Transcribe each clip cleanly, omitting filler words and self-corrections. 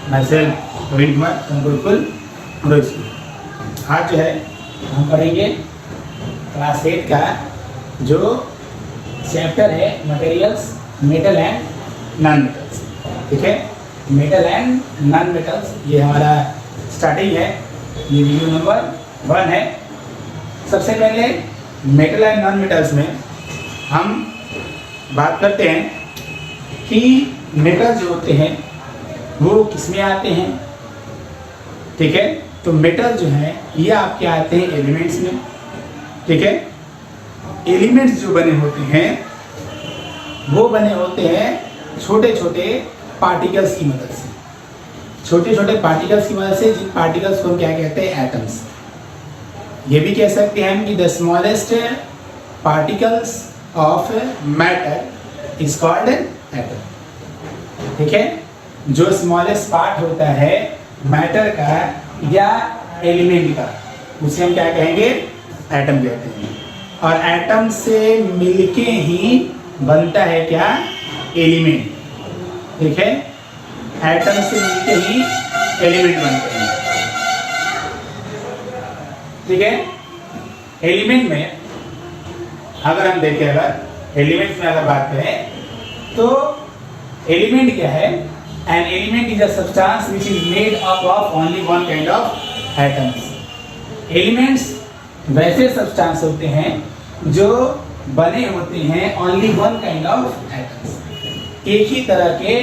My self Ravindra Kumar Gurukul school. आज जो है हम पढ़ेंगे क्लास 8 का जो चैप्टर है materials, metal and non metals. ठीक है, मेटल एंड नॉन मेटल्स ये हमारा स्टार्टिंग है, ये वीडियो नंबर 1 है। सबसे पहले मेटल एंड नॉन मेटल्स में हम बात करते हैं कि मेटल जो होते हैं वो किसमें आते हैं। ठीक है, तो मेटल जो है ये आपके आते हैं एलिमेंट्स में। ठीक है, एलिमेंट्स जो बने होते हैं वो बने होते हैं छोटे छोटे पार्टिकल्स की मदद से। छोटे छोटे पार्टिकल्स की मदद से, जिन पार्टिकल्स को हम क्या कहते हैं, एटम्स। ये भी कह सकते हैं कि the smallest particles of matter is called atom. ठीक है, जो स्मॉलेस्ट पार्ट होता है मैटर का या एलिमेंट का, उसे हम क्या कहेंगे, एटम कहते हैं। और एटम से मिलके ही बनता है क्या, एलिमेंट। ठीक है, एटम से मिलके ही एलिमेंट बनते हैं। ठीक है, एलिमेंट में अगर हम देखें, अगर एलिमेंट्स में अगर बात करें तो एलिमेंट क्या है, an element is a substance which is made up of only one kind of atoms. Elements वैसे सब्सटेंस होते हैं जो बने होते हैं only one kind of atoms, एक ही तरह के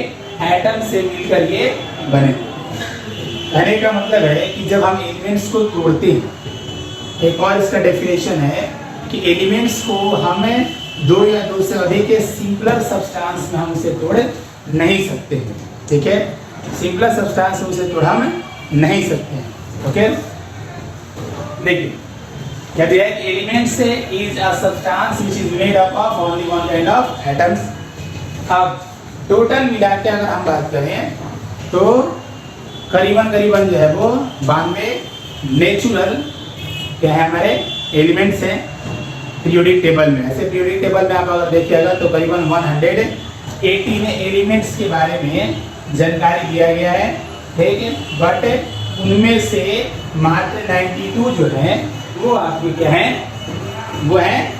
एटम से मिलकर ये बने। कहने का मतलब है कि जब हम एलिमेंट्स को तोड़ते हैं, एक और इसका डेफिनेशन है कि एलिमेंट्स को हमें दो या दो से अधिक के सिंपलर सब्सटेंस में हम उसे तोड़ नहीं सकते हैं। ठीक है, सिंपलर सब्सटेंस में उसे तोड़ हम नहीं सकते हैं। ओके, देखिए क्या दिया है, elements is a substance which is made up of only one kind of atoms. अब टोटल मिला के अगर हम बात करें तो करीबन जो है वो 92 नेचुरल क्या है हमारे एलिमेंट्स हैं पीरियोडिक टेबल में। ऐसे पीरियोडिक टेबल में आप अगर देखिएगा तो करीबन 118 एलिमेंट्स के बारे में जानकारी दिया गया है। ठीक है, बट उनमें से मात्र 92 जो है वो आपके क्या है, वो है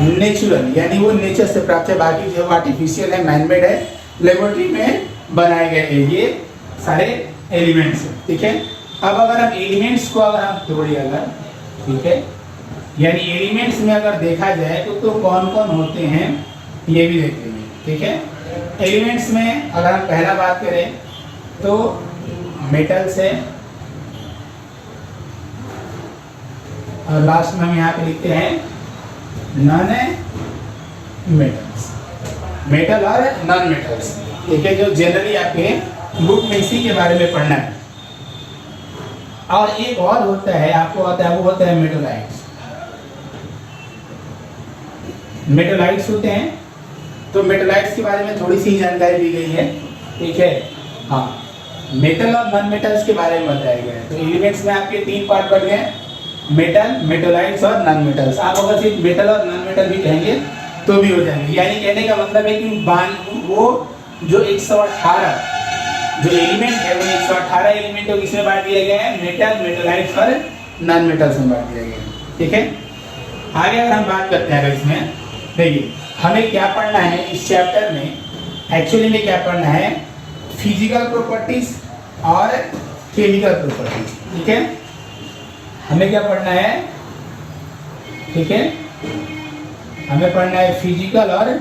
नेचुरल, यानी वो नेचर से प्राप्त है। बाकी जो आर्टिफिशियल है, मैनमेड है, लेबोरेटरी में बनाए गए हैं ये सारे एलिमेंट्स। ठीक है, अब अगर हम एलिमेंट्स को अगर हम तोड़े अगर, ठीक है, यानी एलिमेंट्स में अगर देखा जाए तो कौन कौन होते हैं ये भी देखेंगे। ठीक है, एलिमेंट्स में अगर हम पहला बात करें तो मेटल्स है, और लास्ट में हम यहाँ पे लिखते हैं नॉन मेटल्स, मेटल और नॉन मेटल्स। ठीक है, जो जनरली आपके बुक में इसी के बारे में पढ़ना है। और एक और होता है, आपको आता है, वो होता है मेटोलाइट्स। मेटोलाइट्स होते हैं, तो मेटोलाइट्स के बारे में थोड़ी सी जानकारी दी गई है। ठीक है, हाँ, मेटल और नॉन मेटल्स के बारे में बताया गया है। तो एलिमेंट्स में आपके 3 पार्ट बढ़ गए, मेटल, मेटोलाइट्स और नॉन मेटल्स। आप अगर सिर्फ मेटल और नॉन मेटल भी कहेंगे तो भी हो जाएंगे। यानी कहने का मतलब है कि वो जो 118 जो एलिमेंट है वो 118 एलिमेंटों को किसमें बांट दिया गया है, मेटल, मेटोलाइट्स और नॉन मेटल्स में बांट दिया गया है। ठीक है, आगे अगर हम बात करते हैं इसमें, देखिए हमें क्या पढ़ना है इस चैप्टर में। एक्चुअली में क्या पढ़ना है, फिजिकल प्रॉपर्टीज और केमिकल प्रॉपर्टीज। ठीक है, हमें क्या पढ़ना है, ठीक है, हमें पढ़ना है फिजिकल और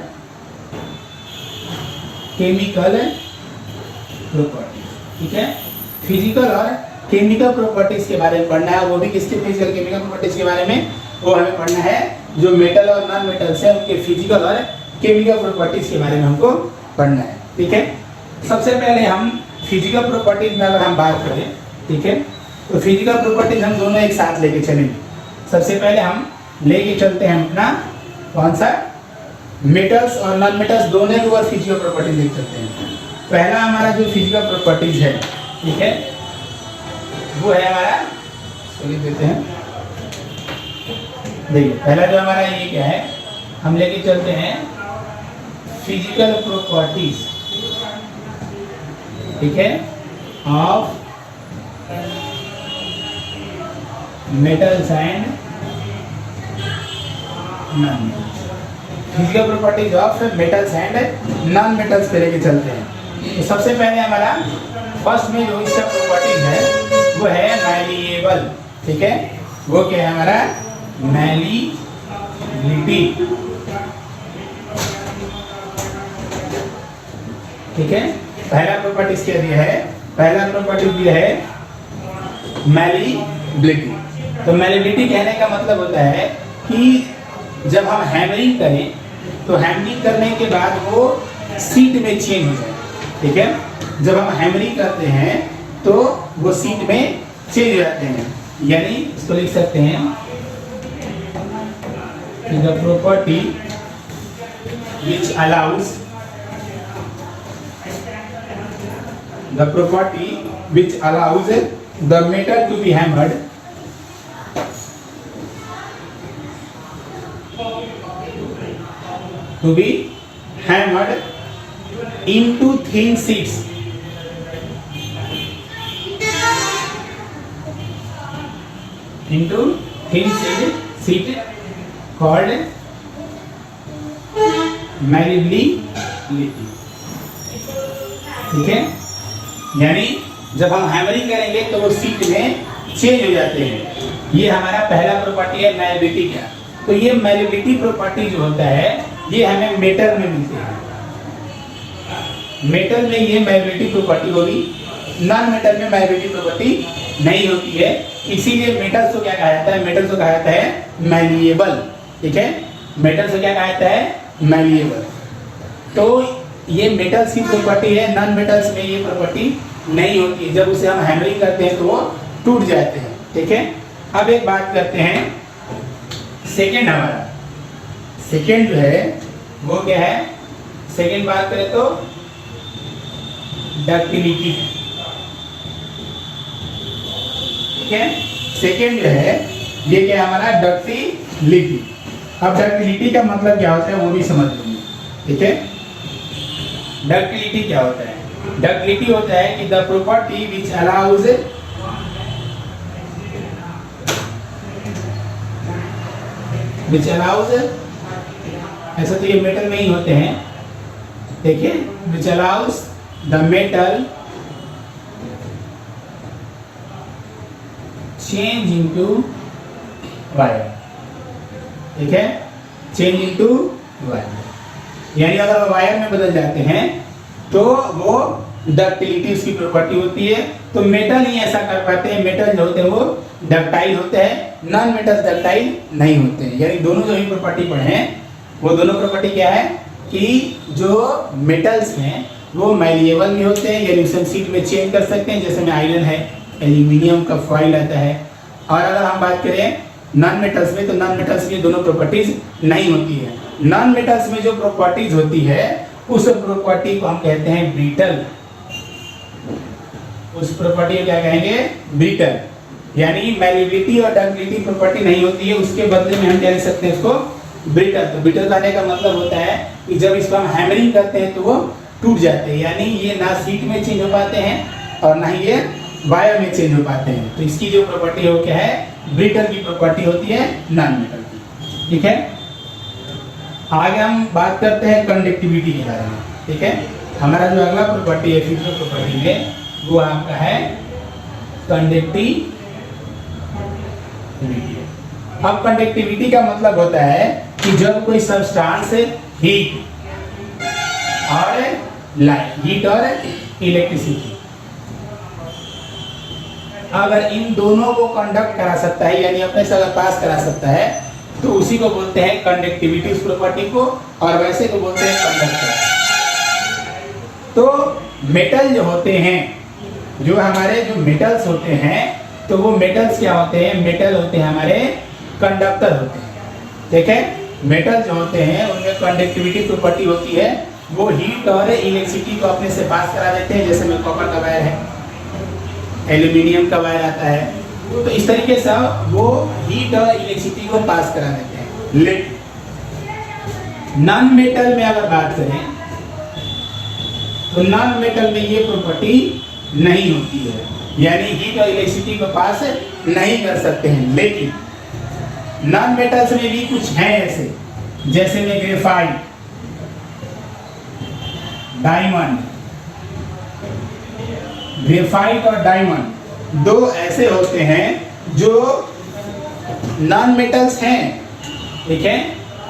केमिकल प्रॉपर्टीज। ठीक है, फिजिकल और केमिकल प्रॉपर्टीज के बारे में पढ़ना है। वो भी किसके, फिजिकल केमिकल प्रॉपर्टीज के बारे में, वो हमें पढ़ना है जो मेटल और नॉन मेटल्स है उनके फिजिकल और केमिकल प्रॉपर्टीज के बारे में हमको पढ़ना है। ठीक है, सबसे पहले हम फिजिकल प्रॉपर्टीज में अगर हम बात करें, ठीक है, तो फिजिकल प्रॉपर्टीज हम दोनों एक साथ लेके चलेंगे। सबसे पहले हम लेके चलते हैं अपना कौन सा, मेटल्स और नॉन मेटल्स दोनों के ऊपर फिजिकल प्रॉपर्टीज लेके चलते हैं। पहला हमारा जो फिजिकल प्रॉपर्टीज है, ठीक है, वो है हमारा, लिख देते हैं, देखिए पहला जो हमारा ये क्या है, हम लेके चलते हैं फिजिकल प्रॉपर्टीज। ठीक है, of metals and non metals. Physical properties of metals and non metals पे लेके चलते हैं। तो सबसे पहले हमारा फर्स्ट में जो इसका प्रॉपर्टीज है वो है मैलिएबल। ठीक है, वो क्या है हमारा मैलिबिलिटी। ठीक है, पहला प्रॉपर्टीज क्या दिया है, पहला प्रॉपर्टी दिया है मैलिबिलिटी। तो मैलिबिलिटी कहने का मतलब होता है कि जब हम हैमरिंग करें तो हैमरिंग करने के बाद वो सीट में चेंज हो जाए। ठीक है, जब हम हैमरिंग करते हैं तो वो सीट में चेंज हो जाते हैं, यानी इसको लिख सकते हैं the property which allows the property which allows the metal to be hammered into thin sheets sheet called malleability। ठीक है, यानी जब हम हैमरिंग करेंगे तो वो सीट में चेंज हो जाते हैं। ये हमारा पहला प्रॉपर्टी है मैलिबिलिटी का। तो ये मैलिबिलिटी प्रॉपर्टी जो होता है ये हमें मेटल में मिलती है। मेटल में ये मैलिबिलिटी प्रॉपर्टी होगी, नॉन मेटल में मैलिबिलिटी प्रॉपर्टी नहीं होती है। इसीलिए मेटल्स को क्या कहा जाता है, मेटल्स को कहा जाता है मैलिएबल। ठीक है, मेटल्स को क्या कहा जाता है, मैलिएबल। तो ये मेटल्स की प्रॉपर्टी है, नॉन मेटल्स में ये प्रॉपर्टी नहीं होती है। जब उसे हम हैमरिंग करते हैं तो वो टूट जाते हैं। ठीक है, अब एक बात करते हैं सेकेंड। हमारा सेकेंड जो है वो क्या है, सेकेंड बात करें तो डक्टिलिटी। ठीक है, सेकेंड जो है ये क्या है हमारा डक्टिलिटी। अब डक्टिलिटी का मतलब क्या होता है वो भी समझ लेंगे। ठीक है, डक्टिलिटी क्या होता है, डक्टिलिटी होता है कि द प्रॉपर्टी विच अलाउज ऐसा तो ये मेटल में ही होते हैं। देखिए, which allows the metal change into wire. ठीक है, चेंज इनटू वायर, यानी अगर वो वायर में बदल जाते हैं तो वो डक्टिलिटी उसकी प्रॉपर्टी होती है। तो मेटल ही ऐसा कर पाते हैं, मेटल जो होते हैं वो डक्टाइल होते हैं, नॉन मेटल डक्टाइल नहीं होते हैं। यानी दोनों जो ही प्रॉपर्टी पढ़े हैं वो दोनों प्रॉपर्टी क्या है कि जो मेटल्स हैं वो मैलिएबल भी होते हैं, यानी उसे सीट में चेंज कर सकते हैं, जैसे में आयरन है, एल्यूमिनियम का फॉइल आता है। और अगर हम बात करें नॉन मेटल्स में, तो नॉन मेटल्स की दोनों प्रॉपर्टीज नहीं होती है। नॉन मेटल्स में जो प्रॉपर्टीज होती है उस प्रॉपर्टी को हम कहते हैं ब्रिटल। उस प्रॉपर्टी को क्या कहेंगे, ब्रिटल। यानी मैलिबिलिटी और डक्टिलिटी प्रॉपर्टी नहीं होती है, उसके बदले में हम क्या लिख सकते हैं इसको, ब्रिटल। तो ब्रिटल कहने का मतलब होता है कि जब इसको हम हैमरिंग करते हैं तो वो टूट जाते हैं, यानी ये ना सीट में चेंज हो पाते हैं और ना ही ये वायर में चेंज हो पाते हैं। तो इसकी जो प्रॉपर्टी है वो क्या है, ब्रिटल की प्रॉपर्टी होती है, नॉन मेटल की। ठीक है, आगे हम बात करते हैं कंडक्टिविटी के बारे में। ठीक है, हमारा जो अगला प्रॉपर्टी है फिजिकल प्रॉपर्टी में वो आपका है कंडक्टिविटी। अब कंडक्टिविटी का मतलब होता है कि जब कोई सब्सटेंस हीट और लाइट, हीट और इलेक्ट्रिसिटी, अगर इन दोनों को कंडक्ट करा सकता है, यानी अपने से अगर पास करा सकता है, तो उसी को बोलते हैं कंडक्टिविटी उस प्रॉपर्टी को, और वैसे को बोलते हैं कंडक्टर। तो मेटल जो होते हैं, जो हमारे जो मेटल्स होते हैं, तो वो मेटल्स क्या होते हैं, मेटल होते हैं हमारे कंडक्टर होते हैं। ठीक है, मेटल जो होते हैं उनमें कंडक्टिविटी प्रॉपर्टी होती है, वो हीट और इलेक्ट्रिसिटी को अपने से पास करा देते हैं। जैसे में कॉपर का वायर है, एल्यूमिनियम का वायर आता है, तो इस तरीके से वो हीट और इलेक्ट्रिसिटी को पास करा देते हैं। लेकिन नॉन मेटल में अगर बात करें तो तो नॉन मेटल में ये प्रॉपर्टी नहीं होती है, यानी हीट और इलेक्ट्रिसिटी को पास नहीं कर सकते हैं। लेकिन नॉन मेटल्स में भी कुछ हैं ऐसे, जैसे में ग्रेफाइट, डायमंड। ग्रेफाइट और डायमंड दो ऐसे होते हैं जो नॉन मेटल्स हैं, ठीक है।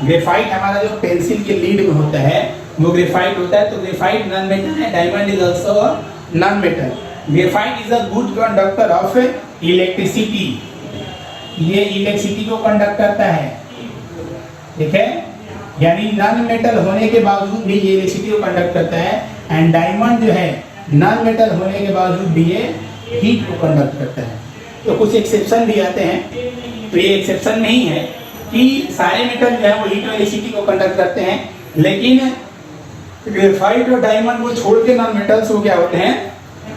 ग्रेफाइट हमारा जो पेंसिल के लीड में होता है वो ग्रेफाइट होता है, तो ग्रेफाइट नॉन मेटल है। Diamond is also known metal. Graphite is a good conductor of electricity, ये इलेक्ट्रिसिटी को कंडक्ट करता है, ठीक है। यानी नॉन मेटल होने के बावजूद भी ये इलेक्ट्रिसिटी को कंडक्ट करता है। एंड डायमंड जो है नॉन मेटल होने के बावजूद भी ये हीट को कंडक्ट करता है। तो कुछ एक्सेप्शन भी आते हैं, तो ये एक्सेप्शन नहीं है कि सारे मेटल जो है वो हीट और इलेक्ट्रिसिटी को कंडक्ट करते हैं, लेकिन ग्रेफाइट और डायमंड को छोड़ के नॉन मेटल्स वो क्या होते हैं,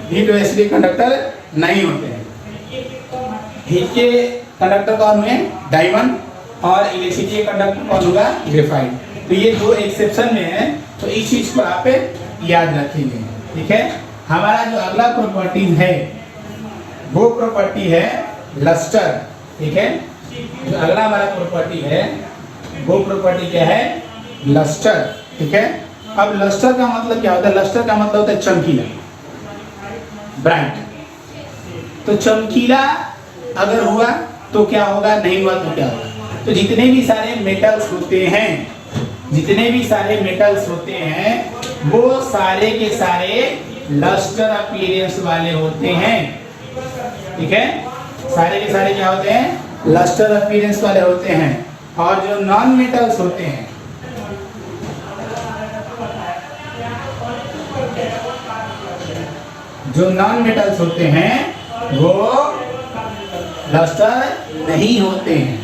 हीट और इलेक्ट्रिसिटी कंडक्टर नहीं होते हैं। हीट के कंडक्टर कौन हुए, डायमंड, और इलेक्ट्रिसिटी के कंडक्टर कौन होगा, ग्रेफाइट। तो ये दो एक्सेप्शन में है, तो इस चीज को आप याद रखेंगे, ठीक है। हमारा जो अगला प्रॉपर्टीज है वो प्रॉपर्टी है लस्टर, ठीक है। जो अगला हमारा प्रॉपर्टी है वो प्रॉपर्टी क्या है, लस्टर, ठीक है। अब लस्टर का मतलब क्या होता है, लस्टर का मतलब होता है चमकीला, ब्राइट। तो चमकीला अगर हुआ तो क्या होगा, नहीं हुआ तो क्या होगा। तो जितने भी सारे मेटल्स होते हैं, जितने भी सारे मेटल्स होते हैं वो सारे के सारे लस्टर अपीयरेंस वाले होते हैं, ठीक है। सारे के सारे क्या होते हैं, लस्टर अपीयरेंस वाले होते हैं। और जो नॉन मेटल्स होते हैं, जो नॉन मेटल्स होते हैं वो लस्टर नहीं होते हैं,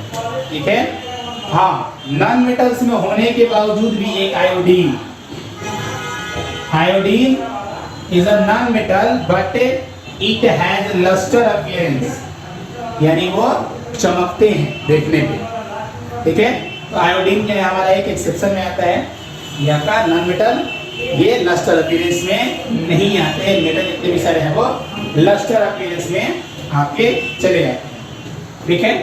ठीक है। हाँ, नॉन मेटल्स में होने के बावजूद भी एक iodine, iodine is a non metal but it has lustre appearance, यानी वो चमकते हैं देखने पे, ठीक है। तो आयोडीन क्या है, हमारा एक एक्सेप्शन में आता है, यहाँ का नॉन मेटल, ये लस्टर अपीयरेंस में नहीं आते हैं। मेटल जितने भी सारे हैं वो लस्टर अपीयरेंस में आपके चले जाते हैं, ठीक है।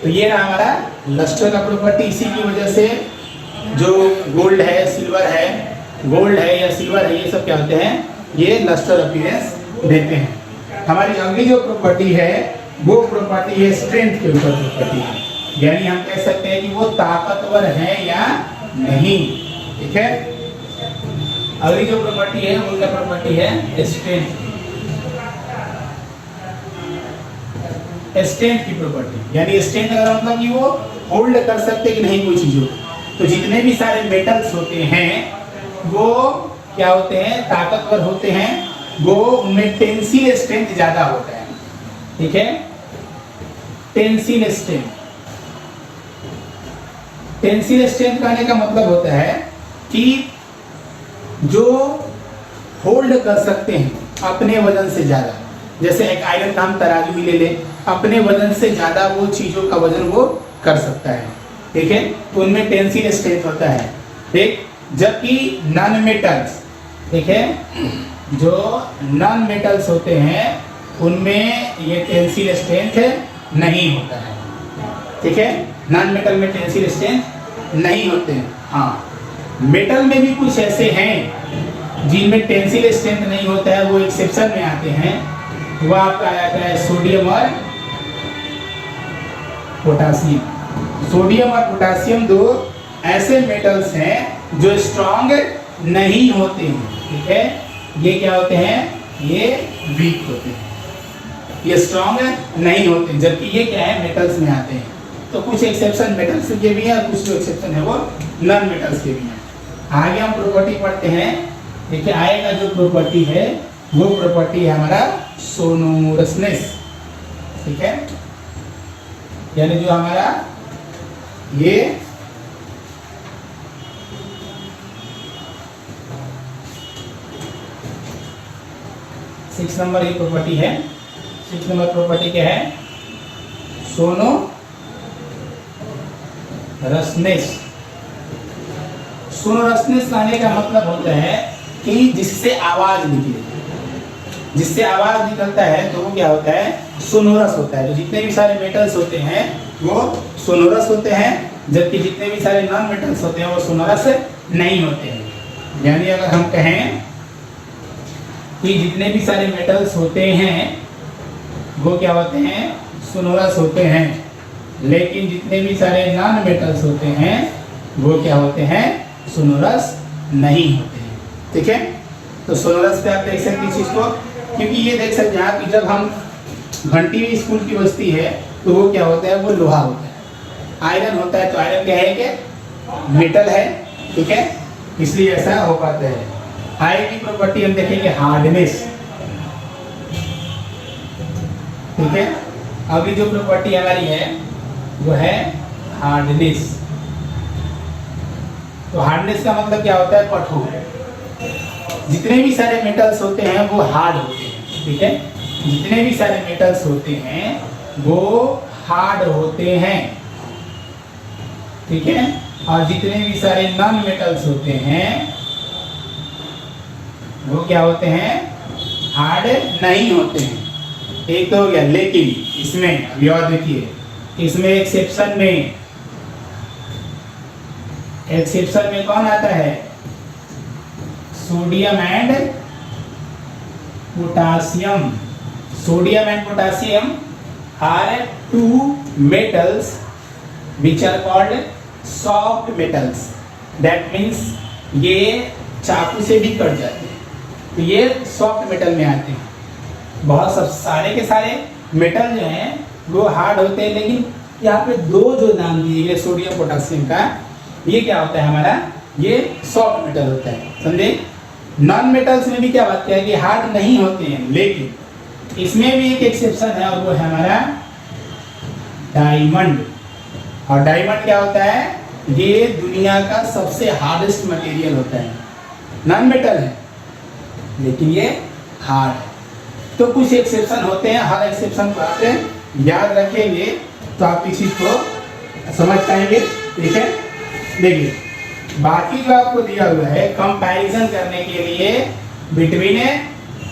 तो ये रहा हमारा लस्टर का प्रॉपर्टी। इसी की वजह से जो गोल्ड है, सिल्वर है, गोल्ड है या सिल्वर है, ये सब क्या होते हैं, ये लस्टर अपीयरेंस देते हैं। हमारी अगली जो प्रॉपर्टी है वो प्रॉपर्टी है स्ट्रेंथ के ऊपर प्रॉपर्टी है, यानी हम कह सकते हैं कि वो ताकतवर है या नहीं, ठीक है। अगली जो प्रॉपर्टी है वो क्या प्रॉपर्टी है, स्ट्रेंथ। स्ट्रेंथ की प्रॉपर्टी, यानी स्ट्रेंथ का मतलब कि वो होल्ड कर सकते कि नहीं कोई चीजों। तो जितने भी सारे मेटल्स होते हैं वो क्या होते हैं, ताकतवर होते हैं, वो उनमें टेंसिल स्ट्रेंथ ज्यादा होता है, ठीक है। टेंसिल स्ट्रेंथ, टेंसिल स्ट्रेंथ कहने का मतलब होता है कि जो होल्ड कर सकते हैं अपने वजन से ज्यादा। जैसे एक आयरन का हम तराजू भी ले ले, अपने वजन से ज्यादा वो चीजों का वजन वो कर सकता है, ठीक है। तो उनमें टेंसिल स्ट्रेंथ होता है, ठीक। जबकि नॉन मेटल्स, ठीक है, जो नॉन मेटल्स होते हैं उनमें ये टेंसिल स्ट्रेंथ नहीं होता है, ठीक है। नॉन मेटल में टेंसिल स्ट्रेंथ नहीं होते हैं। हाँ, मेटल में भी कुछ ऐसे हैं जिनमें टेंसिल स्ट्रेंथ नहीं होता है, वो एक्सेप्शन में आते हैं। वो आपका आता है सोडियम और पोटासियम। सोडियम और पोटासियम दो ऐसे मेटल्स हैं जो स्ट्रांग नहीं होते हैं, ठीक है। ये क्या होते हैं, ये वीक होते हैं, ये स्ट्रांग नहीं होते, जबकि ये क्या है, मेटल्स में आते हैं। तो कुछ एक्सेप्शन मेटल्स के भी हैं और कुछ जो एक्सेप्शन है वो नॉन मेटल्स के भी हैं। आगे हम प्रॉपर्टी पढ़ते हैं। देखिए, आगे का जो प्रॉपर्टी है वो प्रॉपर्टी है हमारा सोनोरसनेस, ठीक है। यानी जो हमारा ये सिक्स नंबर की प्रॉपर्टी है। 6 नंबर प्रॉपर्टी क्या है, सोनोरसनेस। सोनोरसनेस कहने का मतलब होता है कि जिससे आवाज निकले, जिससे आवाज निकलता है तो वो क्या होता है, सोनोरस होता है। तो जितने भी सारे मेटल्स होते हैं वो सोनोरस होते हैं, जबकि जितने भी सारे नॉन मेटल्स होते हैं वो सोनोरस नहीं होते हैं। यानी अगर हम कहें कि जितने भी सारे मेटल्स होते हैं वो क्या होते हैं, सोनोरस होते हैं, लेकिन जितने भी सारे नॉन मेटल्स होते हैं वो क्या होते हैं, सोनोरस नहीं होते हैं। ठीक है, तो सोनोरस पे आप देख सकते हैं चीज को, क्योंकि ये देख सकते हैं आप कि जब हम घंटी स्कूल की बजती है तो वो क्या होता है, वो लोहा होता है, आयरन होता है। तो आयरन क्या है कि मेटल है, ठीक है, इसलिए ऐसा हो पाता है। आयरन की प्रॉपर्टी हम देखेंगे हार्डनेस, ठीक है। अगली जो प्रॉपर्टी हमारी है वो है हार्डनेस। तो हार्डनेस का मतलब क्या होता है, कठोर। जितने भी सारे मेटल्स होते हैं वो हार्ड होते हैं, ठीक है, जितने भी सारे मेटल्स होते हैं वो हार्ड होते हैं, ठीक है, और जितने भी सारे नॉन मेटल्स होते हैं वो क्या होते हैं, हार्ड नहीं होते हैं। एक तो हो गया, लेकिन इसमें अभी और देखिए, इसमें एक्सेप्शन में कौन आता है, sodium and potassium. Sodium and potassium are two metals which are called soft metals, that means ये चाकू से भी कट जाते हैं, तो ये सॉफ्ट मेटल में आते हैं। बहुत सब सारे के सारे मेटल जो हैं वो हार्ड होते हैं, लेकिन यहाँ पे दो जो नाम दिए गए सोडियम पोटासियम का, ये क्या होता है हमारा, ये सॉफ्ट मेटल होता है, समझे। नॉन मेटल्स में भी क्या बात है कि हार्ड नहीं होते हैं, लेकिन इसमें भी एक एक्सेप्शन है और वो है हमारा डायमंड। और डायमंड क्या होता है, ये दुनिया का सबसे हार्डेस्ट मटेरियल होता है, नॉन मेटल है लेकिन ये हार्ड है। तो कुछ एक्सेप्शन होते हैं, हर एक्सेप्शन को आप याद रखेंगे तो आप इस चीज को समझ पाएंगे, ठीक है। देखिए बाकी जो आपको दिया हुआ है कंपैरिजन करने के लिए between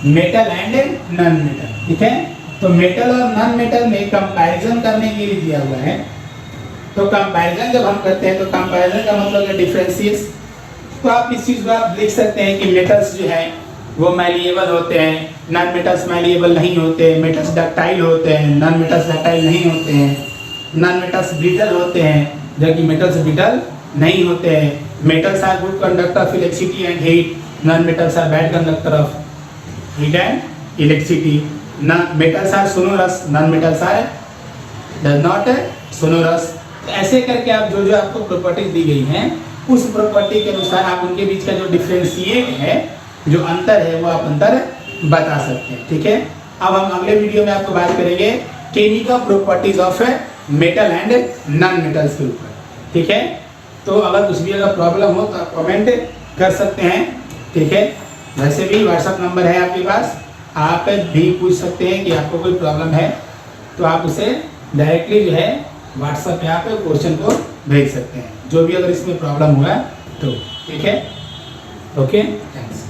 metal and non metal, ठीक है। तो मेटल और नॉन मेटल में कंपैरिजन करने के लिए दिया हुआ है। तो कंपैरिजन जब हम करते हैं तो कंपैरिजन का मतलब है डिफरेंशिएट। तो आप इस चीज को आप लिख सकते हैं कि मेटल्स जो है वो मैलिएबल होते हैं, नॉन मेटल्स मैलिएबल नहीं होते, मेटल्स डक्टाइल होते हैं, नॉन मेटल्स डक्टाइल नहीं होते हैं, नॉन मेटल्स ब्रिटल होते हैं जबकि मेटल्स ब्रिटल नहीं होते हैं, metals are good conductor of electricity and heat, non metals are bad conductor of heat and electricity, metals are sonorous, non metals are does not sonorous. ऐसे करके आप जो जो आपको प्रॉपर्टीज दी गई हैं उस प्रॉपर्टी के अनुसार आप उनके बीच का जो डिफरेंशिएट है, जो अंतर है, वो आप अंतर बता सकते हैं, ठीक है। अब हम अगले वीडियो में आपको बात करेंगे chemical properties of metal and non metals के ऊपर, ठीक है। तो अगर कुछ भी अगर प्रॉब्लम हो तो आप कमेंट कर सकते हैं, ठीक है। वैसे भी व्हाट्सएप नंबर है आपके पास, आप भी पूछ सकते हैं कि आपको कोई प्रॉब्लम है तो आप उसे डायरेक्टली जो है व्हाट्सएप पे आप क्वेश्चन को भेज सकते हैं, जो भी अगर इसमें प्रॉब्लम हुआ तो, ठीक है। Okay, thanks.